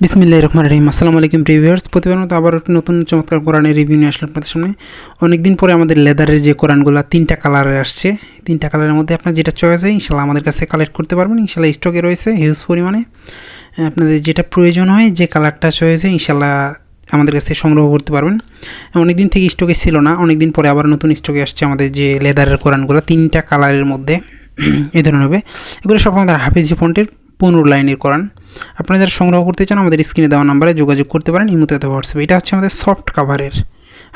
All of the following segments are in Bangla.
বিসমিল্লাহির রহমানির রহিম। আসসালামু আলাইকুম ভিউয়ার্স, প্রতিবার মতো আবার একটি নতুন চমৎকার কোরআনের রিভিউ নিয়ে আসলাম আপনাদের সামনে। অনেকদিন পরে আমাদের লেদারের যে কোরআনগুলো 3টা কালারের আসছে, 3টা কালারের মধ্যে আপনার যেটা চয়েস হয় ইনশাল্লাহ আমাদের কাছে কালেক্ট করতে পারবেন। ইনশাল্লাহ স্টকে রয়েছে হিউজ পরিমাণে। আপনাদের যেটা প্রয়োজন হয়, যে কালারটা চয়েস হয় ইনশাল্লাহ আমাদের কাছ থেকে সংগ্রহ করতে পারবেন। অনেক দিন থেকে স্টকে ছিল না, অনেক দিন পরে আবার নতুন স্টকে আসছে আমাদের যে লেদারের কোরআনগুলো 3টা কালারের মধ্যে এই ধরনের হবে। এগুলো সব আমাদের হাফিজি ফন্টের 15 লাইনের কোরআন। আপনারা যারা সংগ্রহ করতে চান আমাদের স্ক্রিনে দেওয়া নাম্বারে যোগাযোগ করতে পারেন, ইমোতে অথবা হোয়াটসঅ্যাপে। এটা হচ্ছে আমাদের সফট কাভারের,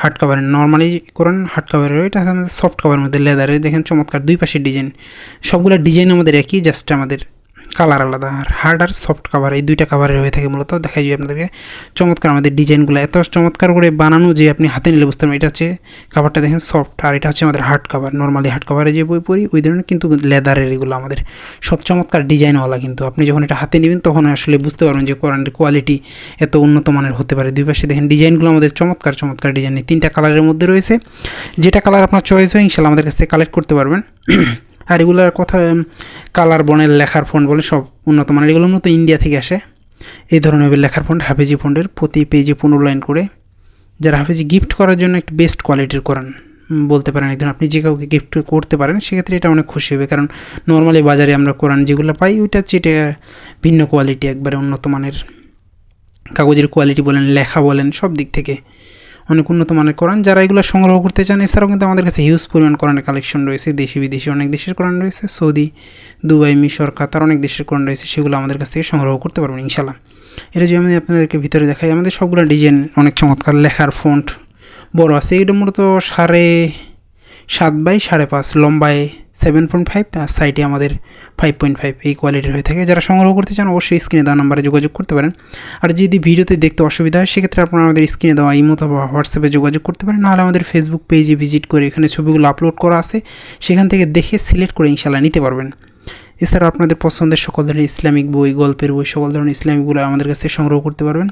হার্ড কাভারের। নর্মালি কোরআন হার্ড কাভারের, এটা আমাদের সফট কাভারের মধ্যে লেদারের। দেখেন চমৎকার দুই পাশের ডিজাইন, সবগুলো ডিজাইন আমাদের একই, জাস্ট আমাদের কালার আলাদা। আর হার্ড আর সফট কাভার এই দুইটা কাভারের হয়ে থাকে মূলত। দেখাই যায় আপনাদেরকে চমৎকার আমাদের ডিজাইনগুলো এত চমৎকার করে বানানো যে আপনি হাতে নিলে বুঝতে পারবেন। এটা হচ্ছে কাভারটা দেখেন সফট, আর এটা হচ্ছে আমাদের হার্ড কাভার। নর্মালি হার্ড কাভারে যে বই পড়ি ওই ধরনের, কিন্তু লেদারের এগুলো আমাদের সব চমৎকার ডিজাইনওয়ালা। কিন্তু আপনি যখন এটা হাতে নেবেন তখন আসলে বুঝতে পারবেন যে কোরআনের কোয়ালিটি এত উন্নত মানের হতে পারে। দুই পাশে দেখেন ডিজাইনগুলো আমাদের চমৎকার চমৎকার ডিজাইন, 3টা কালারের মধ্যে রয়েছে। যেটা কালার আপনার চয়েস হয় ইনশাল্লাহ আমাদের কাছ থেকে কালেক্ট করতে পারবেন। আর এগুলোর কথা কালার বনের লেখার ফন্ট বলে সব উন্নত মানের। এগুলো মূলত ইন্ডিয়া থেকে আসে। এই ধরনের লেখার ফন্ট হাফিজি ফন্টের, প্রতি পেজে 15 লাইন করে। যারা হাফিজি গিফট করার জন্য একটু বেস্ট কোয়ালিটির কোরআন বলতে পারেন, একদিন আপনি যে কাউকে গিফট করতে পারেন সেক্ষেত্রে এটা অনেক খুশি হবে। কারণ নর্মালি বাজারে আমরা কোরআন যেগুলো পাই ওইটা হচ্ছে এটা ভিন্ন কোয়ালিটি, একবারে উন্নত মানের। কাগজের কোয়ালিটি বলেন, লেখা বলেন, সব দিক থেকে অনেক উন্নত মানের কোরআন। যারা এগুলো সংগ্রহ করতে চান, এছাড়াও কিন্তু আমাদের কাছে হিউজ পরিমাণ কোরআনের কালেকশন রয়েছে। দেশি বিদেশি অনেক দেশের কোরআন রয়েছে, সৌদি, দুবাই, মিশর, কাতার অনেক দেশের কোরআন রয়েছে। সেগুলো আমাদের কাছ থেকে সংগ্রহ করতে পারবেন ইনশাল্লাহ। এটা যদি আমি আপনাদেরকে ভিতরে দেখাই, আমাদের সবগুলো ডিজাইন অনেক চমৎকার। লেখার ফন্ট বড় আছে, এটা মূলত 7.5 বাই 5.5, লম্বায় 7.5, আর সাইডে আমাদের 5.5 এই কোয়ালিটির হয়ে থাকে। যারা সংগ্রহ করতে চান অবশ্যই স্ক্রিনে দেওয়া নাম্বারে যোগাযোগ করতে পারেন। আর যদি ভিডিওতে দেখতে অসুবিধা হয় সেক্ষেত্রে আপনারা আমাদের স্ক্রিনে দেওয়া ইমো অথবা হোয়াটসঅ্যাপে যোগাযোগ করতে পারেন। নাহলে আমাদের ফেসবুক পেজে ভিজিট করে এখানে ছবিগুলো আপলোড করা আছে, সেখান থেকে দেখে সিলেক্ট করে ইনশাল্লাহ নিতে পারবেন। এছাড়াও আপনাদের পছন্দের সকল ধরনের ইসলামিক বই, গল্পের বই, সকল ধরনের ইসলামিক বই আমাদের কাছ থেকে সংগ্রহ করতে পারবেন।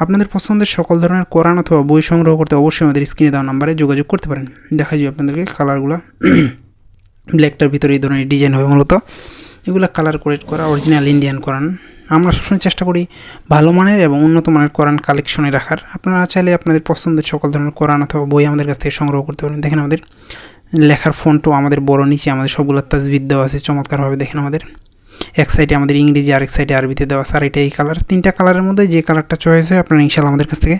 আপনাদের পছন্দের সকল ধরনের কোরআন অথবা বই সংগ্রহ করতে অবশ্যই আমাদের স্ক্রিনে দেওয়া নাম্বারে যোগাযোগ করতে পারেন। দেখা যায় আপনাদেরকে কালারগুলো ব্ল্যাকটার ভিতরে এই ধরনের ডিজাইন হবে মূলত। এগুলো কালার কোরেট করা অরিজিনাল ইন্ডিয়ান কোরআন। আমরা সবসময় চেষ্টা করি ভালো মানের এবং উন্নত মানের কোরআন কালেকশনে রাখার। আপনারা চাইলে আপনাদের পছন্দের সকল ধরনের কোরআন অথবা বই আমাদের কাছ থেকে সংগ্রহ করতে পারেন। দেখেন আমাদের লেখার ফন্টও আমাদের বড়, নিচে আমাদের সবগুলো তাজবিদ দেওয়া আছে চমৎকারভাবে। দেখেন আমাদের এক সাইডে আমাদের ইংরেজি, আরেক সাইডে আরবিতে দেওয়া আছে। আর এটা এই কালার, 3টা কালারের মধ্যে যে কালারটা চয়েস হয় আপনারা ইনশাল্লাহ আমাদের কাছ থেকে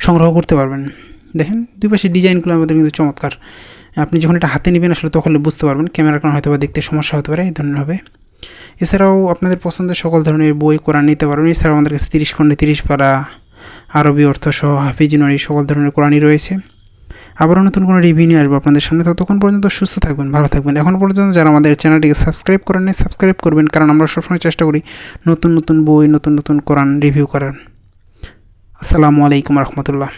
সংগ্রহ করতে পারবেন। দেখেন দুই পাশে ডিজাইনগুলো আমাদের কিন্তু চমৎকার। আপনি যখন এটা হাতে নেবেন আসলে তখন বুঝতে পারবেন, ক্যামেরার কারণে হয়তো বা দেখতে সমস্যা হতে পারে, এই ধরনের হবে। এছাড়াও আপনাদের পছন্দের সকল ধরনের বই কোরআন নিতে পারবেন। এছাড়াও আমাদের কাছে 30 খণ্ডে 30 পারা আরবি অর্থ সহ হাফিজি নুরি সকল ধরনের কোরআনই রয়েছে। আবারও নতুন কোনো রিভিউ নিয়ে আসবো আপনাদের সামনে। ততক্ষণ পর্যন্ত সুস্থ থাকবেন, ভালো থাকবেন। এখন পর্যন্ত যারা আমাদের চ্যানেলটিকে সাবস্ক্রাইব করেন নাই, সাবস্ক্রাইব করবেন, কারণ আমরা সবসময় চেষ্টা করি নতুন নতুন বই, নতুন নতুন কোরআন রিভিউ করার। আসসালামু আলাইকুম রহমতুল্লাহ।